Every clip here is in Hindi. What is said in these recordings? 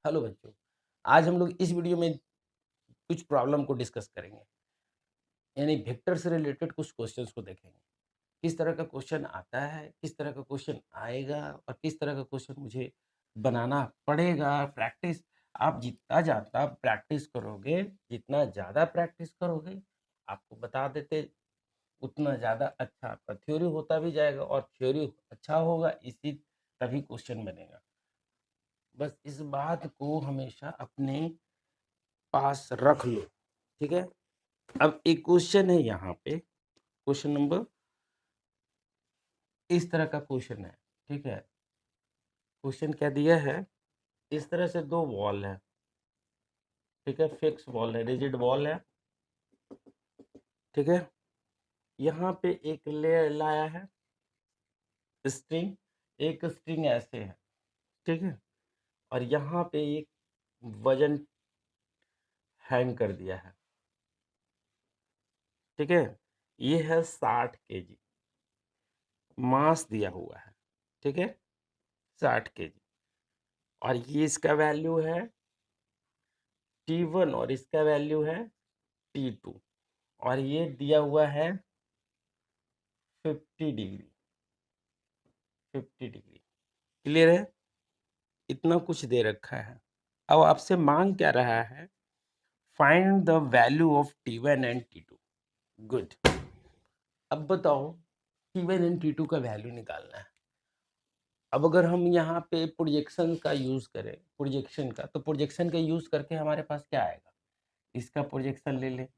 हेलो बच्चों, आज हम लोग इस वीडियो में कुछ प्रॉब्लम को डिस्कस करेंगे, यानी वेक्टर से रिलेटेड कुछ क्वेश्चंस को देखेंगे। किस तरह का क्वेश्चन आता है, किस तरह का क्वेश्चन आएगा और किस तरह का क्वेश्चन मुझे बनाना पड़ेगा। प्रैक्टिस आप जितना ज़्यादा प्रैक्टिस करोगे, जितना ज़्यादा प्रैक्टिस करोगे, आपको बता देते उतना ज़्यादा अच्छा आपका थ्योरी होता भी जाएगा और थ्योरी अच्छा होगा इसी तभी क्वेश्चन बनेगा। बस इस बात को हमेशा अपने पास रख लो, ठीक है। अब एक क्वेश्चन है यहाँ पे, क्वेश्चन नंबर इस तरह का क्वेश्चन है, ठीक है। क्वेश्चन क्या दिया है, इस तरह से दो वॉल है, ठीक है, फिक्स वॉल है, रिजिड वॉल है, ठीक है। यहाँ पे एक ले लाया है स्ट्रिंग, एक स्ट्रिंग ऐसे है, ठीक है। और यहाँ पे एक वजन हैंग कर दिया है, ठीक है। ये है 60 kg मास दिया हुआ है, ठीक है, 60 kg। और ये इसका वैल्यू है T1 और इसका वैल्यू है T2 और ये दिया हुआ है 50 डिग्री, 50 डिग्री। क्लियर है, इतना कुछ दे रखा है। अब आपसे मांग क्या रहा है, find the value of T1 and T2। Good. अब बताओ T1 एंड T2 का वैल्यू निकालना है। अब अगर हम यहाँ पे प्रोजेक्शन का यूज करें, प्रोजेक्शन का, तो प्रोजेक्शन का यूज करके हमारे पास क्या आएगा, इसका प्रोजेक्शन ले ले।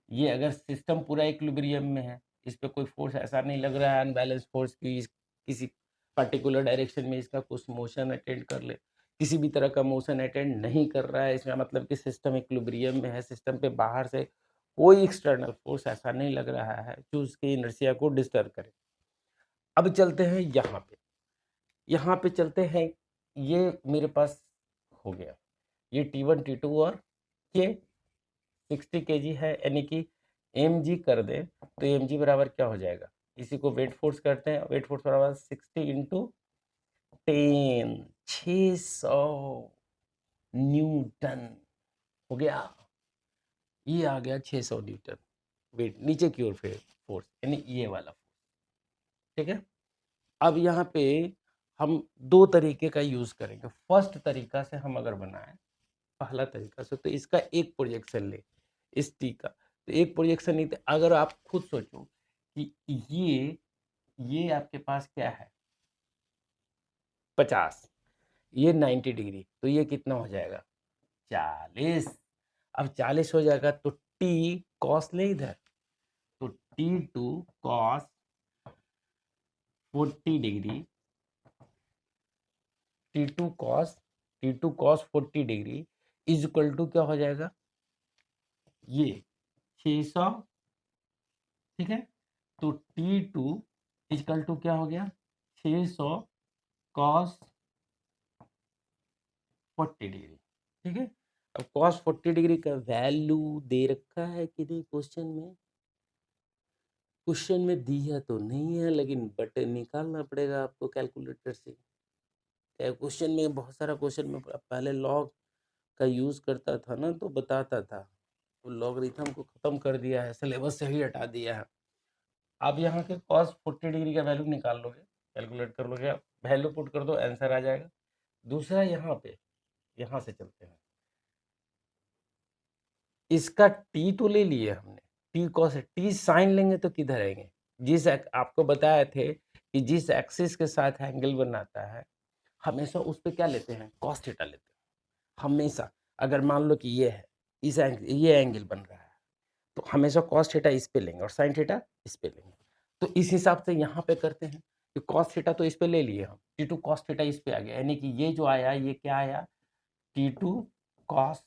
ये अगर सिस्टम पूरा इक्विलिब्रियम में है, इस पे कोई फोर्स ऐसा नहीं लग रहा है अनबैलेंस फोर्स की, किसी पर्टिकुलर डायरेक्शन में इसका कुछ मोशन अटेंड कर ले, किसी भी तरह का मोशन अटेंड नहीं कर रहा है, इसका मतलब कि सिस्टम इक्विलिब्रियम में है, सिस्टम पे बाहर से कोई एक्सटर्नल फोर्स ऐसा नहीं लग रहा है जो उसकी इनर्शिया को डिस्टर्ब करे। अब चलते हैं यहाँ पे चलते हैं। ये मेरे पास हो गया, ये T1 T2 और ये 60 kg है, यानी कि mg कर दे तो mg बराबर क्या हो जाएगा, इसी को वेट फोर्स करते हैं, वेट फोर्स बराबर 60 × 10, 600 न्यूटन हो गया। ये आ गया 600 न्यूटन वेट नीचे की ओर फोर्स, यानी ये वाला फोर्स, ठीक है। अब यहाँ पे हम दो तरीके का यूज करेंगे। फर्स्ट तरीका से हम अगर बनाएं, पहला तरीका से, तो इसका एक प्रोजेक्शन ले, इस टी का, तो एक प्रोजेक्शन नहीं। अगर आप खुद सोचो कि ये आपके पास क्या है 50, ये 90 डिग्री, तो ये कितना हो जाएगा 40। अब 40 हो जाएगा तो टी कॉस ले इधर, तो T2 cos 40 degree, T2 cos 40 degree is equal to क्या हो जाएगा, ये 600, ठीक है। तो T2 इजकल टू क्या हो गया 600 cos 40 डिग्री, ठीक है। अब cos 40 डिग्री का वैल्यू दे रखा है कि नहीं क्वेश्चन में, क्वेश्चन में दी है तो नहीं है, लेकिन बट निकालना पड़ेगा आपको कैलकुलेटर से। क्वेश्चन में बहुत सारा क्वेश्चन में पहले लॉग का यूज करता था ना, तो बताता था, तो लॉगरिथम को खत्म कर दिया है, सिलेबस से ही हटा दिया है। आप यहाँ के cos 40 डिग्री का वैल्यू निकाल लोगे, कैलकुलेट कर लोगे, वैल्यू पुट कर दो, आंसर आ जाएगा। दूसरा यहाँ पे, यहाँ से चलते हैं, इसका टी तो ले लिए हमने, टी कॉस, टी साइन लेंगे तो किधर आएंगे, आपको बताए थे कि जिस एक्सिस के साथ एंगल बनाता है हमेशा उस पर क्या लेते हैं, कॉस थीटा लेते हैं हमेशा। अगर मान लो कि ये है, इस एंगल, ये एंगल बन रहा है, तो हमेशा कॉस थीटा इस पे लेंगे और साइन थीटा इस पे लेंगे। तो इस हिसाब से यहाँ पे करते हैं कि कॉस थीटा तो इस पे ले लिए हम, T2 कॉस थीटा इस पे आ गया, यानी कि ये जो आया ये क्या आया, T2 कॉस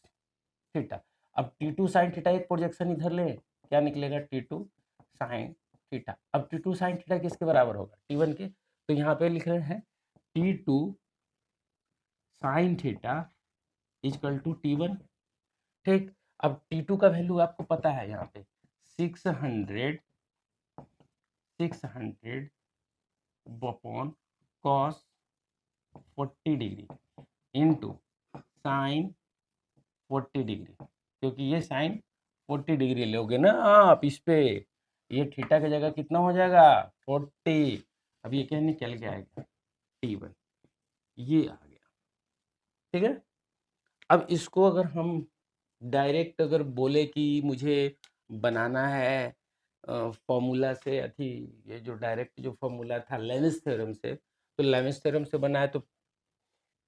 थीटा। अब T2 साइन थीटा एक प्रोजेक्शन इधर ले, क्या निकलेगा T2 साइन थीटा। अब T2 साइन थीटा किसके बराबर होगा, T1 के, तो यहाँ पे लिख रहे हैं T2 sine theta equal to T1, ठीक। अब T2 का वैल्यू आपको पता है, यहाँ पे 600 upon cos 40 degree into sine 40 degree, क्योंकि ये साइन 40 डिग्री लोगे ना आप इस पे, ये थीटा की जगह कितना हो जाएगा 40। अब ये क्या निकल के आएगा T1, ये आ गया। ठीक है, अब इसको अगर हम डायरेक्ट अगर बोले कि मुझे बनाना है फॉर्मूला से, अथी ये जो डायरेक्ट जो फॉर्मूला था लेविस थ्योरम से, तो लेविस थ्योरम से बनाए तो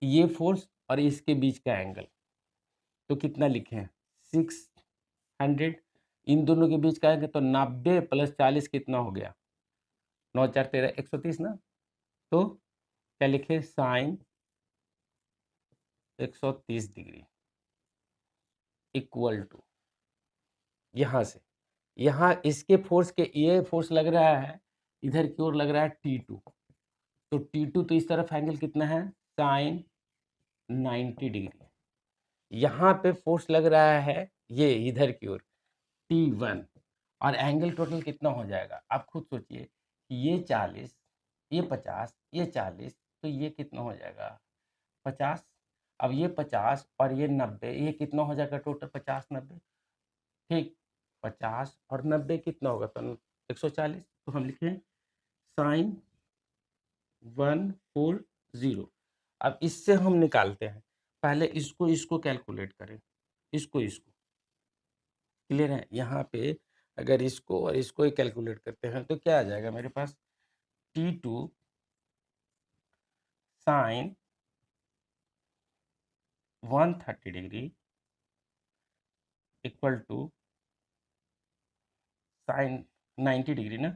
ये फोर्स और इसके बीच का एंगल तो कितना लिखे हैं 600, इन दोनों के बीच का एंगल तो 90 + 40 कितना हो गया 9 4 13 130 ना, तो क्या लिखे साइन 130 डिग्री इक्वल टू, यहाँ से यहाँ इसके फोर्स के ये फोर्स लग रहा है इधर की ओर लग रहा है T2, तो T2 तो इस तरफ एंगल कितना है साइन 90 डिग्री, यहाँ पे फोर्स लग रहा है ये इधर की ओर T1, और एंगल टोटल कितना हो जाएगा आप खुद सोचिए, ये 40 ये 50 ये 40, तो ये कितना हो जाएगा 50। अब ये 50 और ये 90, ये कितना हो जाएगा टोटल 50 90, ठीक 50 और 90 कितना होगा तो 140, तो हम लिखें साइन 140। अब इससे हम निकालते हैं, पहले इसको इसको कैलकुलेट करें, इसको इसको क्लियर है, यहाँ पे अगर इसको और इसको ही कैलकुलेट करते हैं तो क्या आ जाएगा मेरे पास T2 sine 130 degree equal to sine 90 degree ना,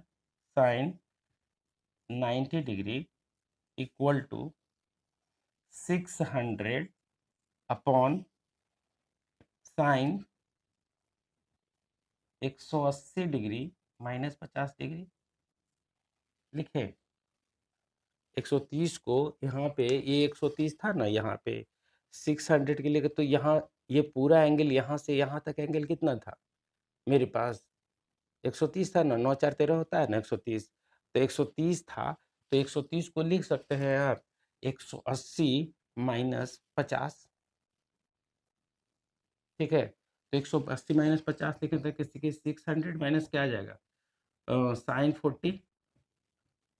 sine 90 degree equal to 600 upon sine 180 degree minus 50 degree, लिखे 130 को यहाँ पे, ये 130 था ना यहाँ पे 600 के लिए, तो यहाँ ये पूरा एंगल यहाँ से यहाँ तक एंगल कितना था मेरे पास 130 था ना, 9 4 13 होता है ना 130, तो 130 था, तो 130 को लिख सकते हैं आप 180 माइनस 50, ठीक है, तो 180 माइनस 50 लिखें तो किसी के 600 माइनस क्या आ जाएगा साइन 40,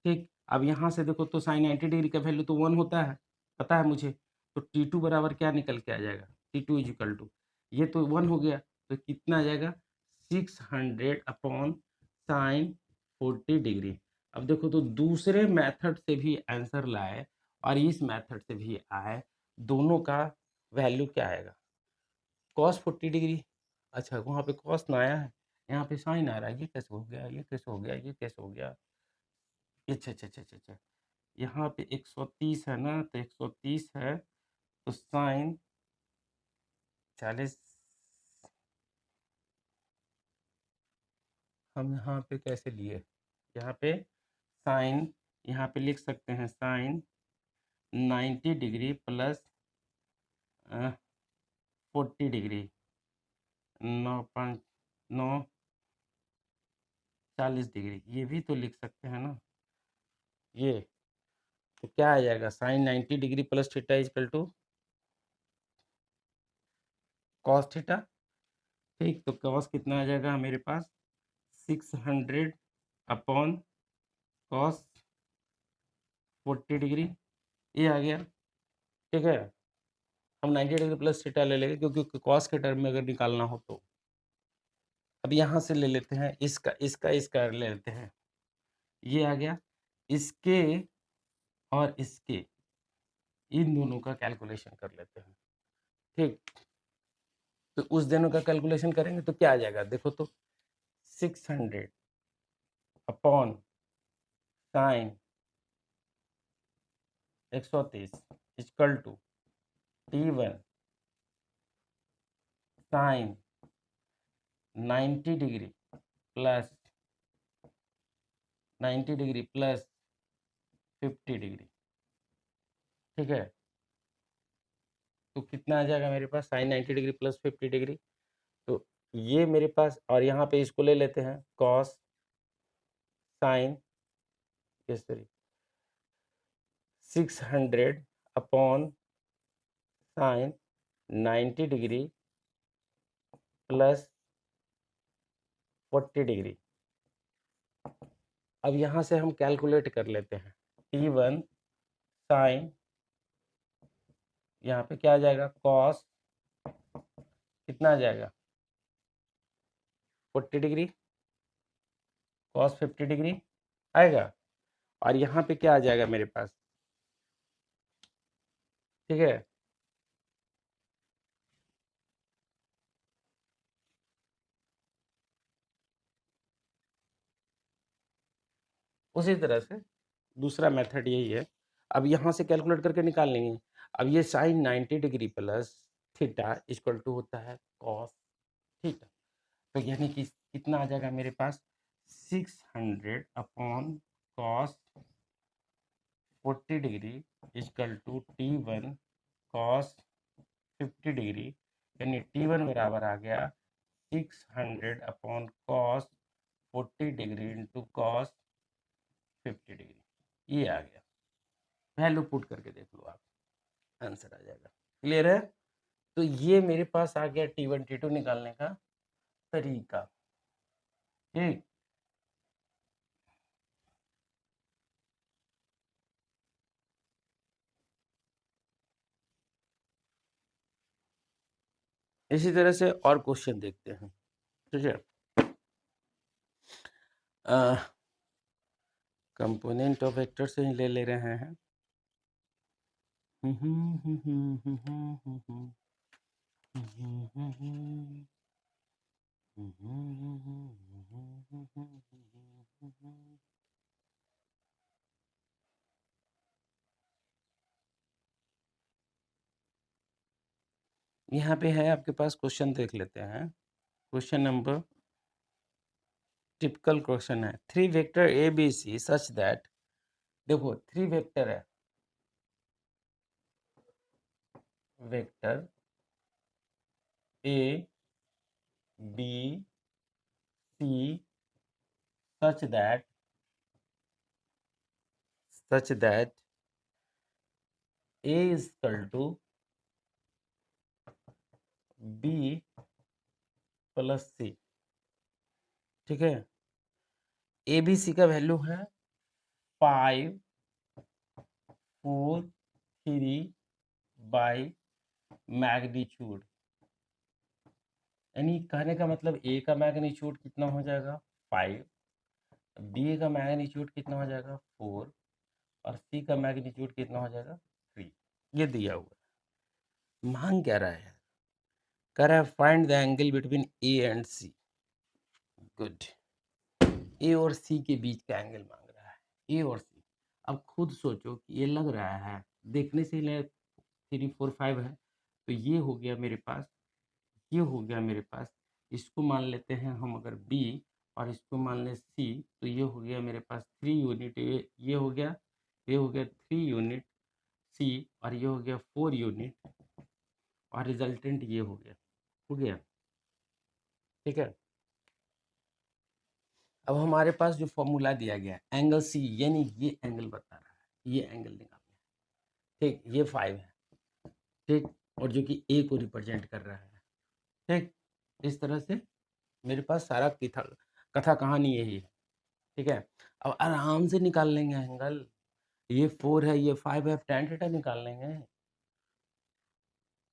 ठीक। अब यहाँ से देखो तो साइन 90 डिग्री का वैल्यू तो 1 होता है, पता है मुझे, तो T2 बराबर क्या निकल के आ जाएगा T2 इज इक्वल टू, ये तो 1 हो गया, तो कितना आ जाएगा 600 अपॉन साइन 40 डिग्री। अब देखो तो दूसरे मेथड से भी आंसर लाए और इस मेथड से भी आए, दोनों का वैल्यू क्या आएगा कॉस 40 डिग्री, अच्छा वहाँ पे कॉस ना आया है, यहाँ पे साइन आ रहा है, ये कैसे हो गया ये कैसे हो गया ये कैसे हो गया, अच्छा अच्छा अच्छा अच्छा अच्छा, यहाँ पे 130 है ना, तो 130 है तो साइन 40, हम यहाँ पे कैसे लिए, यहाँ पे साइन, यहाँ पे लिख सकते हैं sine 90 degree plus 40 degree, 9 40 degree, ये भी तो लिख सकते हैं ना, ये तो क्या आ जाएगा sine 90 degree plus theta equal to cos theta, ठीक, तो कॉस कितना आ जाएगा मेरे पास 600 अपॉन कॉस 40 डिग्री, ये आ गया, ठीक है। हम 90 डिग्री प्लस थीटा ले लेंगे क्योंकि कॉस के टर्म में अगर निकालना हो तो, अब यहाँ से ले लेते हैं इसका इसका इसका ले लेते हैं, ये आ गया, इसके और इसके इन दोनों का कैलकुलेशन कर लेते हैं, ठीक, तो उस दोनों का कैलकुलेशन करेंगे तो क्या आ जाएगा देखो तो 600 upon sine 130 equal to T1 sine 90 degree plus 90 degree plus 50 degree, ठीक है, तो कितना आ जाएगा मेरे पास साइन 90 डिग्री प्लस 50 डिग्री, तो ये मेरे पास, और यहाँ पे इसको ले लेते हैं cos sine sorry 600 upon sign 90 degree plus 40 degree. अब यहाँ से हम कैलकुलेट कर लेते हैं। T1 साइन, यहाँ पे क्या आ जाएगा, कॉस कितना आ जाएगा 40 डिग्री, कॉस 50 डिग्री आएगा। और यहाँ पे क्या आ जाएगा मेरे पास, ठीक है। उसी तरह से दूसरा मेथड यही है। अब यहाँ से कैलकुलेट करके निकाल लेंगे। अब ये sine 90 degree plus theta equal to होता है कॉस थीटा। तो यानी कि कितना आ जाएगा मेरे पास, 600 upon cos 40 degree equal to T1 cos 50 degree, यानी T1 बराबर आ गया 600 upon cos 40 degree into cos 50 degree. ये आ गया, वैल्यू पुट करके देख लो आप, आंसर आ जाएगा। क्लियर है। तो ये मेरे पास आ गया T1 T2 निकालने का तरीका। ठीक, इसी तरह से और क्वेश्चन देखते हैं। ठीक है, कंपोनेंट ऑफ वेक्टर से ही ले रहे हैं। यहाँ पे है आपके पास क्वेश्चन, देख लेते हैं। क्वेश्चन नंबर, टिपिकल क्वेश्चन है, 3 vector a b c such that, देखो 3 वेक्टर है, vector a b c such that A is equal to B plus c. ठीक है, ए बी सी का वैल्यू है 5 4 3 बाई मैग्नीट्यूड, यानी कहने का मतलब ए का मैग्नीट्यूड कितना हो जाएगा 5, बी का मैग्नीट्यूड कितना हो जाएगा 4 और सी का मैग्नीट्यूड कितना हो जाएगा 3। ये दिया हुआ है। मांग क्या रहा है, कह रहा है find the angle between A and C. Good, A और सी के बीच का एंगल मांग रहा है, ए और सी। अब खुद सोचो कि ये लग रहा है, देखने से ही 3 4 5 है, तो ये हो गया मेरे पास, ये हो गया मेरे पास, इसको मान लेते हैं हम अगर बी और इसको मान लें सी, तो ये हो गया मेरे पास 3 यूनिट, ये हो गया, ये हो गया 3 यूनिट सी और ये हो गया 4 यूनिट और रिजल्टेंट ये हो गया, हो गया। ठीक है, अब हमारे पास जो फॉर्मूला दिया गया एंगल सी, यानी ये एंगल बता रहा है, ये एंगल निकालना है। ठीक, ये 5 है। ठीक, और जो कि ए को रिप्रेजेंट कर रहा है। ठीक, इस तरह से मेरे पास सारा कथा कथा कहानी यही है। ठीक है, अब आराम से निकाल लेंगे एंगल, ये 4 है, ये 5 है, tan थीटा निकाल लेंगे,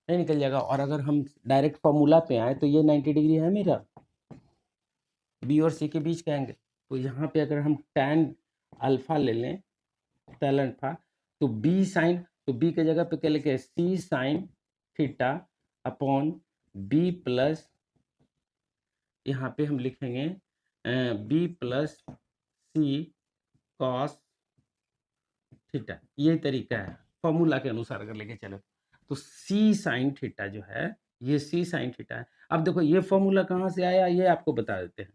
नहीं निकल जाएगा। और अगर हम डायरेक्ट फॉर्मूला पे आए तो ये 90 डिग्री है मेरा बी और सी के बीच का एंगल। तो यहाँ पे अगर हम tan अल्फा ले लें, tan अल्फा, तो बी साइन, तो बी के जगह पे क्या लिखे, c sine theta upon b plus, यहाँ पे हम लिखेंगे b plus c cos theta. ये तरीका है फॉर्मूला के अनुसार अगर लेके चलो तो सी साइन थीटा जो है, ये सी साइन थीटा है। अब देखो ये फॉर्मूला कहाँ से आया, ये आपको बता देते हैं।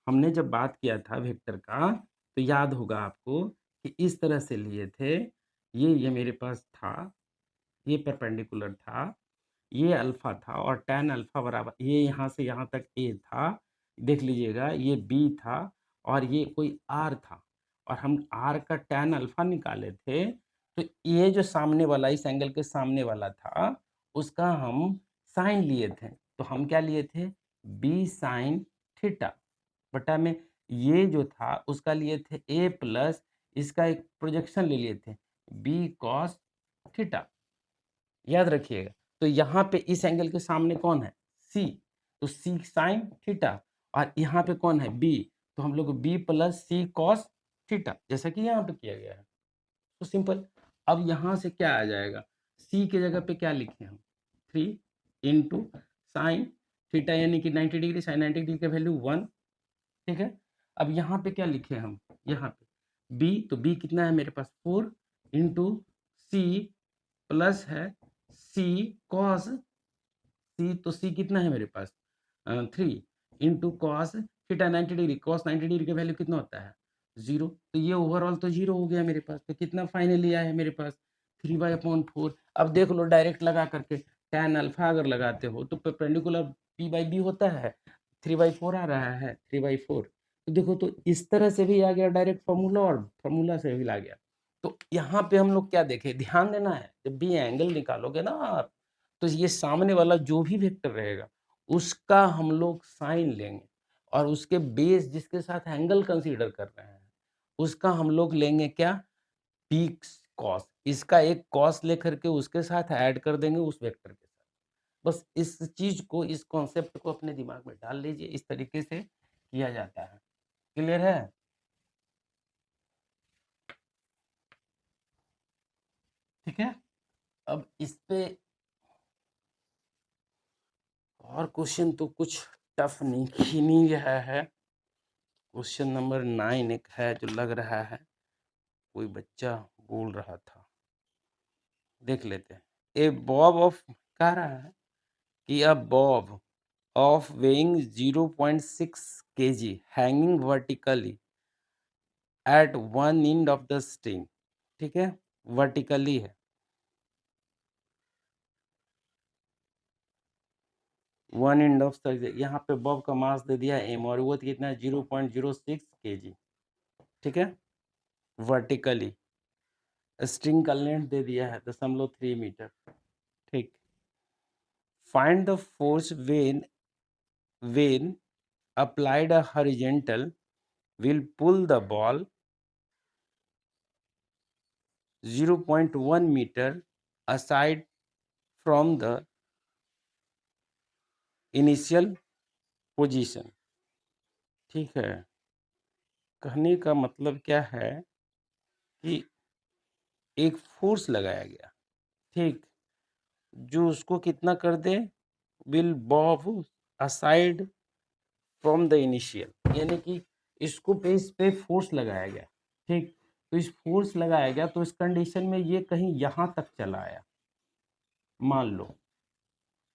हमने जब बात किया था वेक्टर का, तो याद होगा आपको कि इस तरह से लिए थे, ये मेरे पास था, ये परपेंडिकुलर था, ये अल्फा था और tan अल्फा बराबर, ये यहाँ से यहाँ तक a था, देख लीजिएगा, ये b था और ये कोई r था, और हम r का tan अल्फा निकाले थे। तो ये जो सामने वाला, इस एंगल के सामने वाला था, उसका हम साइन लिए थे, तो हम क्या लिए थे, बी साइन थीटा बटा में ये जो था उसका लिए थे ए प्लस इसका एक प्रोजेक्शन ले लिए थे बी कॉस थीटा, याद रखिएगा। तो यहाँ पे इस एंगल के सामने कौन है, सी, तो सी साइन थीटा, और यहाँ पे कौन है, बी, तो हम लोग B plus c cos theta, जैसा कि यहाँ पे किया गया है। तो सिंपल, अब यहाँ से क्या आ जाएगा, सी के जगह पे क्या लिखे हम, 3 इंटू साइन थीटा यानी कि 90 डिग्री, साइन 90 डिग्री का वैल्यू 1, ठीक है। अब यहाँ पे क्या लिखे हम, यहाँ पे बी, तो बी कितना है मेरे पास 4 इंटू सी प्लस है सी कॉस, सी तो सी कितना है मेरे पास 3 into cos theta 90 degree, cos 90 degree का वैल्यू कितना होता है 0, तो ये ओवरऑल तो 0 हो गया मेरे पास, तो कितना फाइनली आया है मेरे पास 3/4। अब देख लो डायरेक्ट लगा करके, tan अल्फा अगर लगाते हो तो परपेंडिकुलर p/b होता है, 3/4 आ रहा है 3/4, तो देखो तो इस तरह से भी आ गया डायरेक्ट फॉर्मूला और फॉर्मूला से भी आ गया। तो यहाँ पे हम लोग क्या देखें, ध्यान देना है जब भी एंगल निकालोगे ना आप, तो ये सामने वाला जो भी वेक्टर रहेगा उसका हम लोग साइन लेंगे, और उसके बेस जिसके साथ एंगल कंसीडर कर रहे हैं उसका हम लोग लेंगे क्या, पी कॉस, इसका एक कॉस लेकर के उसके साथ ऐड कर देंगे उस वेक्टर के साथ। बस इस चीज को, इस कॉन्सेप्ट को अपने दिमाग में डाल लीजिए, इस तरीके से किया जाता है। क्लियर है? ठीक है। अब इस पे और क्वेश्चन तो कुछ टफ नहीं ही नहीं रहा है। क्वेश्चन नंबर 9 एक है जो लग रहा है कोई बच्चा बोल रहा था, देख लेते हैं। ए बॉब ऑफ, कह रहा है कि अ Bob of weighing 0.6 kg hanging vertically at one end of the string, ठीक है, वर्टिकली है, वन एंड ऑफ, यहाँ पे बॉब का मास दे दिया एम और वो कितना है 0.06 kg, ठीक है, वर्टिकली। स्ट्रिंग का लेंथ दे दिया है 0.3 मीटर, ठीक। Find the force when applied a horizontal will pull the ball 0.1 meter aside from the initial position, ठीक है। कहने का मतलब क्या है कि एक फोर्स लगाया गया, ठीक, जो उसको कितना कर दे, will bob aside from the initial, यानी कि इसको पे इस पे फोर्स लगाया गया, ठीक, तो इस फोर्स लगाया गया तो इस कंडीशन में ये कहीं यहाँ तक चला आया, मान लो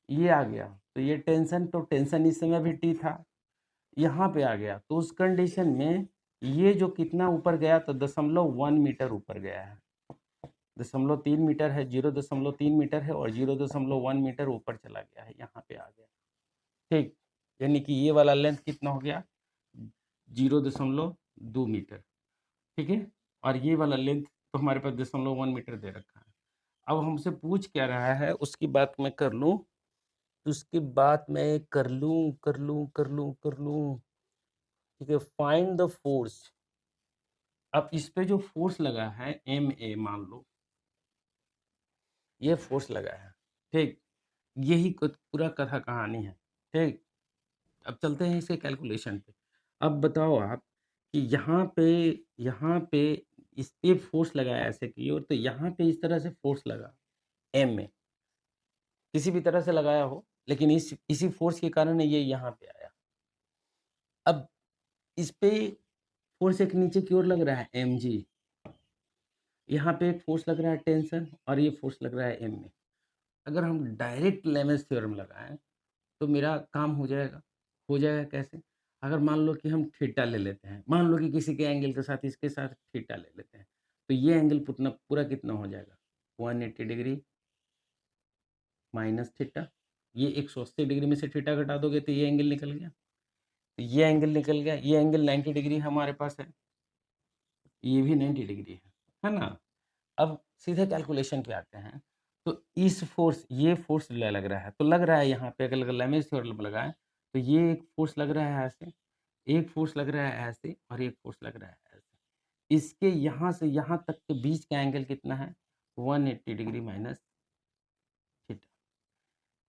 ये आ गया, तो ये टेंशन, तो टेंशन इस समय भी टी था, यहाँ पे आ गया, तो उस कंडीशन में ये जो कितना ऊपर गया, तो 0.1 मीटर ऊपर गया है, 0.3 मीटर है, 0.3 मीटर है, और 0.1 मीटर ऊपर चला गया है, यहाँ पे आ गया, ठीक। यानी कि ये वाला लेंथ कितना हो गया 0.2 मीटर, ठीक है, और ये वाला लेंथ तो हमारे पास 0.1 मीटर दे रखा है। अब हमसे पूछ क्या रहा है उसकी बात मैं कर लूँ, तो उसकी बात मैं कर लूँ, ठीक है। फाइंड द फोर्स, अब इस पे जो फोर्स लगा है एम ए, मान लो ये फोर्स लगा है, ठीक, यही पूरा कथा कहानी है, ठीक। अब चलते हैं इसके कैलकुलेशन पे। अब बताओ आप कि यहाँ पे इस पे फोर्स लगाया ऐसे की ओर, तो यहाँ पे इस तरह से फोर्स लगा एम में, किसी भी तरह से लगाया हो, लेकिन इसी फोर्स के कारण ये यहाँ पे आया। अब इस पे फोर्स एक नीचे की ओर लग रहा है एम जी, यहाँ पे एक फोर्स लग रहा है टेंशन, और ये फोर्स लग रहा है एम में। अगर हम डायरेक्ट लेमेस थ्योरम लगाएं तो मेरा काम हो जाएगा कैसे, अगर मान लो कि हम थीटा ले लेते हैं, मान लो कि किसी के एंगल के साथ इसके साथ थीटा ले लेते हैं, तो ये एंगल पूरा पूरा कितना हो जाएगा 180 डिग्री माइनस थीटा, ये 180 डिग्री में से थीटा घटा दोगे तो ये एंगल निकल गया, तो ये एंगल निकल गया, ये एंगल 90 डिग्री हमारे पास है, ये भी 90 डिग्री है ना। अब सीधे कैलकुलेशन पे आते हैं, तो इस फोर्स, ये फोर्स लग रहा है, तो लग रहा है यहाँ पे अगर लैमेज थ्योरम लगाएं तो ये एक फोर्स लग रहा है ऐसे, एक फोर्स लग रहा है ऐसे, और एक फोर्स लग रहा है ऐसे। इसके यहाँ से यहाँ तक के बीच का एंगल कितना है? 180 डिग्री माइनस थीटा।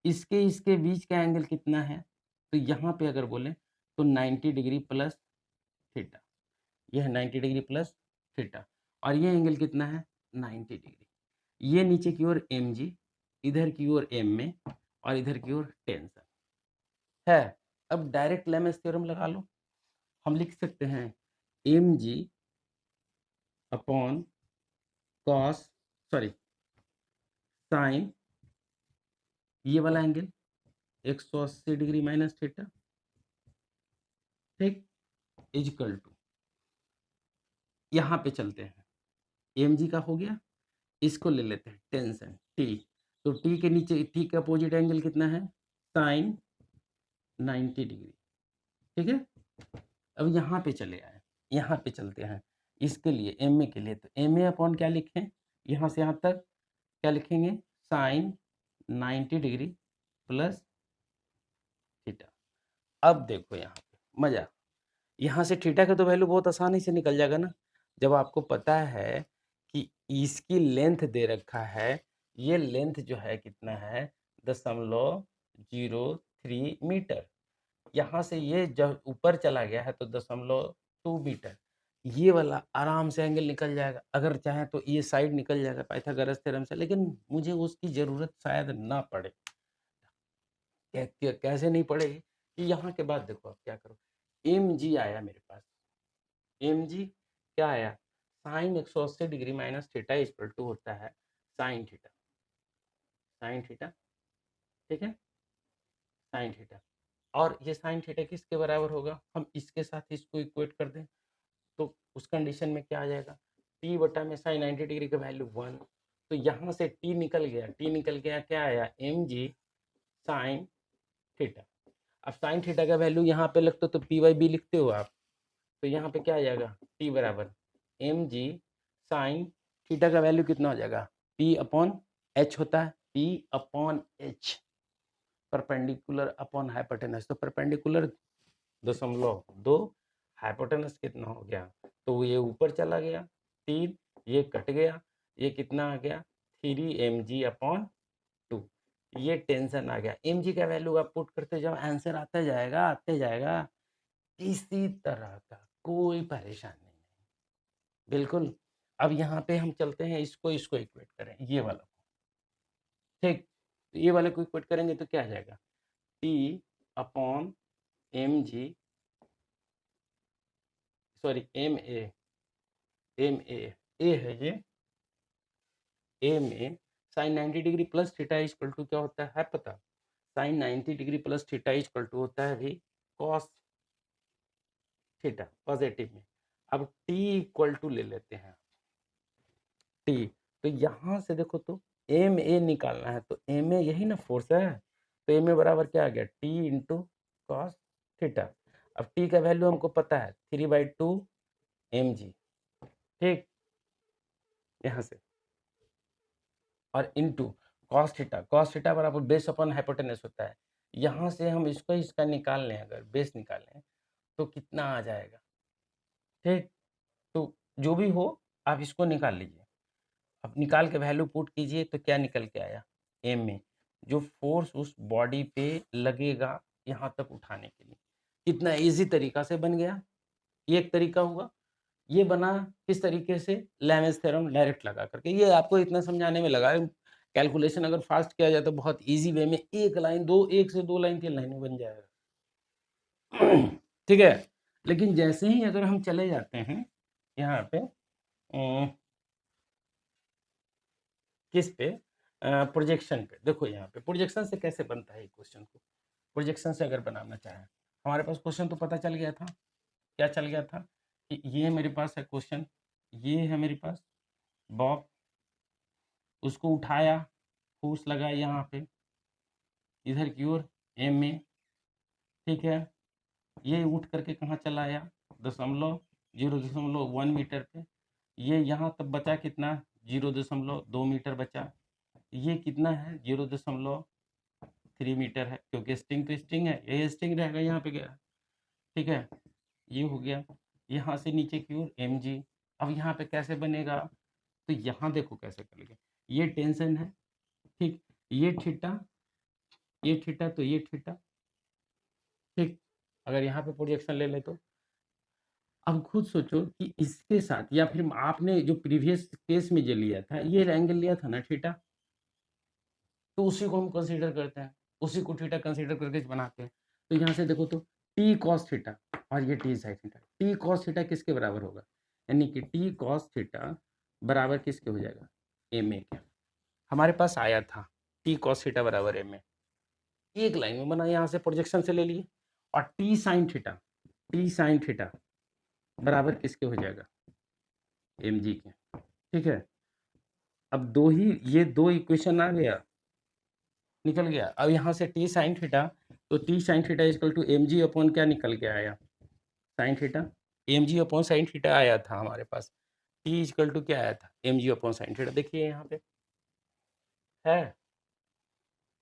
इसके बीच का एंगल कितना है? तो यहाँ पे अगर बोले तो 90 डिग्री प्लस थीटा। यह है 90 डिग्री प्लस थीटा, और ये एंगल कितना है? 90 डिग्री। ये नीचे की ओर mg, इधर की ओर ma, और इधर की ओर टेंशन है। अब डायरेक्ट लेमेस थ्योरम लगा लो। हम लिख सकते हैं mg upon cos, sorry sine, ये वाला एंगल 180 डिग्री माइनस थीटा, ठीक, इजकल टू, यहाँ पे चलते हैं, mg का हो गया, इसको ले लेते हैं टेंशन t, तो t के नीचे t का अपोजिट एंगल कितना है? साइन 90 डिग्री, ठीक है। अब यहाँ पे चले आए, यहाँ पे चलते हैं इसके लिए, एम ए के लिए, तो एम ए अपॉन क्या लिखें? यहाँ से यहाँ तक क्या लिखेंगे? Sine 90 degree plus theta. अब देखो यहाँ पे मजा, यहाँ से थीटा का तो वैल्यू बहुत आसानी से निकल जाएगा ना, जब आपको पता है कि इसकी लेंथ दे रखा है, ये लेंथ जो है कितना है? 0.03 मीटर। यहाँ से ये जब ऊपर चला गया है तो 0.2 मीटर, ये वाला आराम से एंगल निकल जाएगा। अगर चाहे तो ये साइड निकल जाएगा पाइथागोरस थ्योरम से, लेकिन मुझे उसकी जरूरत शायद ना पड़े। कैसे नहीं पड़ेगी कि यहाँ के बाद देखो आप क्या करो, एम जी आया मेरे पास, एम जी क्या आया? Sine 180 degree minus theta equal to होता है साइन थीटा, साइन थीटा, ठीक है, साइन थीटा। और ये साइन थीटा किसके बराबर होगा? हम इसके साथ इसको इक्वेट कर दें तो उस कंडीशन में क्या आ जाएगा? t बटा में साइन 90 डिग्री का वैल्यू 1, तो यहाँ से t निकल गया, t निकल गया, क्या आया? mg sine theta. अब साइन थीटा का वैल्यू यहाँ पे लगता तो पी वाई बी लिखते हो आप, तो यहाँ पे क्या आ जाएगा? t बराबर mg साइन थीटा का वैल्यू कितना हो जाएगा? p अपॉन h होता है, p upon h, perpendicular upon hypotenuse, तो परपेंडिकुलर 0.2, हाइपोटेनस कितना हो गया? तो ये ऊपर चला गया 3, ये कट गया, ये कितना आ गया? 3mg upon 2। ये टेंशन आ गया, mg का वैल्यू आप पुट करते जाओ, आंसर आता जाएगा, आते जाएगा। इसी तरह का कोई परेशानी नहीं, बिल्कुल। अब यहाँ पे हम चलते हैं, इसको इक्वेट करें, ये वाला को, ठीक, तो ये वाले को इक्वेट करेंगे तो क्या आ जाएगा? t upon mg, sorry M A है ये, M A sine 90 degree plus theta equal to क्या होता है पता? Sine 90 degree plus theta equal to होता है भी कॉस थीटा, पॉजिटिव में। अब टी इक्वल टू ले लेते हैं टी, तो यहाँ से देखो तो एम ए निकालना है, तो एम ए यही ना फोर्स है, तो एम ए बराबर क्या आ गया? T into cos theta. अब टी का वैल्यू हमको पता है 3/2 mg, ठीक, यहाँ से, और इनटू कॉस थीटा बराबर बेस अपॉन हाइपोटेनस होता है। यहाँ से हम इसको इसका निकाल लें, अगर बेस निकाल लें तो कितना आ जाएगा, ठीक, तो जो भी हो आप इसको निकाल लीजिए। अब निकाल के वैल्यू पुट कीजिए तो क्या निकल के आया? एम में जो फोर्स उस बॉडी पे लगेगा यहाँ तक उठाने के लिए, कितना इजी तरीका से बन गया। ये एक तरीका हुआ, ये बना किस तरीके से? लैमेज थ्योरम डायरेक्ट लगा करके। ये आपको इतना समझाने में लगा, कैलकुलेशन अगर फास्ट किया जाए तो बहुत इजी वे में एक लाइन, दो, एक से दो लाइन, 3 लाइन में बन जाएगा। ठीक है, लेकिन जैसे ही अगर हम चले जाते हैं यहाँ पे किस पे? प्रोजेक्शन पे। देखो यहाँ पे प्रोजेक्शन से कैसे बनता है क्वेश्चन को, प्रोजेक्शन से अगर बनाना चाहें, हमारे पास क्वेश्चन तो पता चल गया था, क्या चल गया था कि ये मेरे पास है क्वेश्चन, ये है मेरे पास बॉब, उसको उठाया, फोर्स लगाया यहाँ पे, इधर की ओर एम ए, ठीक है, ये उठ करके कहाँ चला आया? 0.1 मीटर पे, ये यहाँ तक बचा कितना? 0.2 मीटर बचा, ये कितना है 0.3 मीटर है, क्योंकि स्ट्रिंग तो स्ट्रिंग है, ये स्ट्रिंग रहेगा यहाँ पे गया। ठीक है, ये हो गया। यहाँ से नीचे की ओर mg। अब यहाँ पे कैसे बनेगा, तो यहाँ देखो कैसे करेंगे, ये टेंशन है, ठीक, ये थीटा, ये थीटा, तो ये थीटा, ठीक। अगर यहाँ पे प्रोजेक्शन ले ले तो अब खुद सोचो कि इसके साथ, या फिर आपने जो प्रीवियस केस में जो लिया था, ये एंगल लिया था ना थीटा, तो उसी को हम कंसीडर करते हैं, उसी को थीटा कंसीडर करके बनाते हैं। तो यहाँ से देखो तो टी कॉस थीटा और ये T sine theta, T cos theta किसके बराबर होगा, यानी कि टी कॉस थीटा बराबर किसके हो जाएगा, एम ए के। हमारे पास आया था टी कॉस थीटा बराबर एम ए, एक लाइन में बना, यहाँ से प्रोजेक्शन से ले लिए। और T sine theta, T sine theta बराबर किसके हो जाएगा, एम जी के। ठीक है, अब दो ही, ये दो इक्वेशन आ गया, निकल गया। अब यहाँ से टी साइन थीटा, तो T sine theta equal to M G upon क्या निकल के आया, sine theta, M G upon sine theta आया था हमारे पास। टी इक्वल टू क्या आया था, M G upon sine theta, देखिए यहाँ पे है।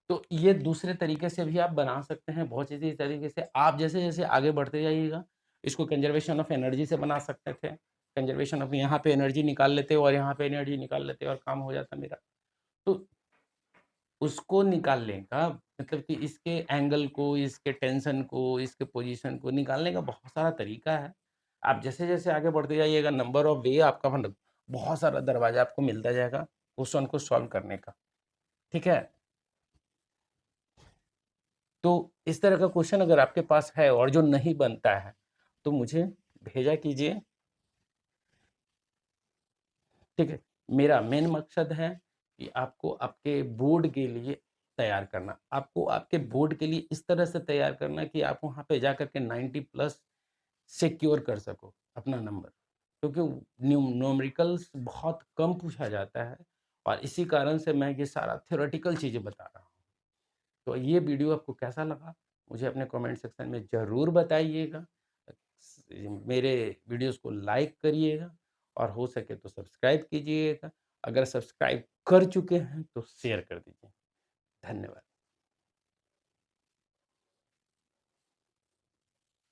तो ये दूसरे तरीके से भी आप बना सकते हैं, बहुत इसी तरीके से आप जैसे जैसे आगे बढ़ते जाइएगा। इसको कंजर्वेशन ऑफ एनर्जी से बना सकते थे, कंजर्वेशन ऑफ, यहाँ पे एनर्जी निकाल लेते और यहाँ पे एनर्जी निकाल लेते और काम हो जाता मेरा। तो उसको निकालने का मतलब कि इसके एंगल को, इसके टेंशन को, इसके पोजीशन को निकालने का बहुत सारा तरीका है। आप जैसे जैसे आगे बढ़ते जाइएगा, नंबर ऑफ वे आपका मतलब बहुत सारा दरवाजा आपको मिलता जाएगा क्वेश्चन को सॉल्व करने का। ठीक है, तो इस तरह का क्वेश्चन अगर आपके पास है और जो नहीं बनता है तो मुझे भेजा कीजिए। ठीक है, मेरा मेन मकसद है कि आपको आपके बोर्ड के लिए तैयार करना, आपको आपके बोर्ड के लिए इस तरह से तैयार करना कि आप वहाँ पे जा कर के 90 प्लस सिक्योर कर सको अपना नंबर, क्योंकि न्यूमेरिकल्स बहुत कम पूछा जाता है और इसी कारण से मैं ये सारा थ्योरेटिकल चीज़ें बता रहा हूँ। तो ये वीडियो आपको कैसा लगा मुझे अपने कमेंट सेक्शन में ज़रूर बताइएगा। मेरे वीडियोस को लाइक करिएगा और हो सके तो सब्सक्राइब कीजिएगा। अगर सब्सक्राइब कर चुके हैं तो शेयर कर दीजिए। धन्यवाद।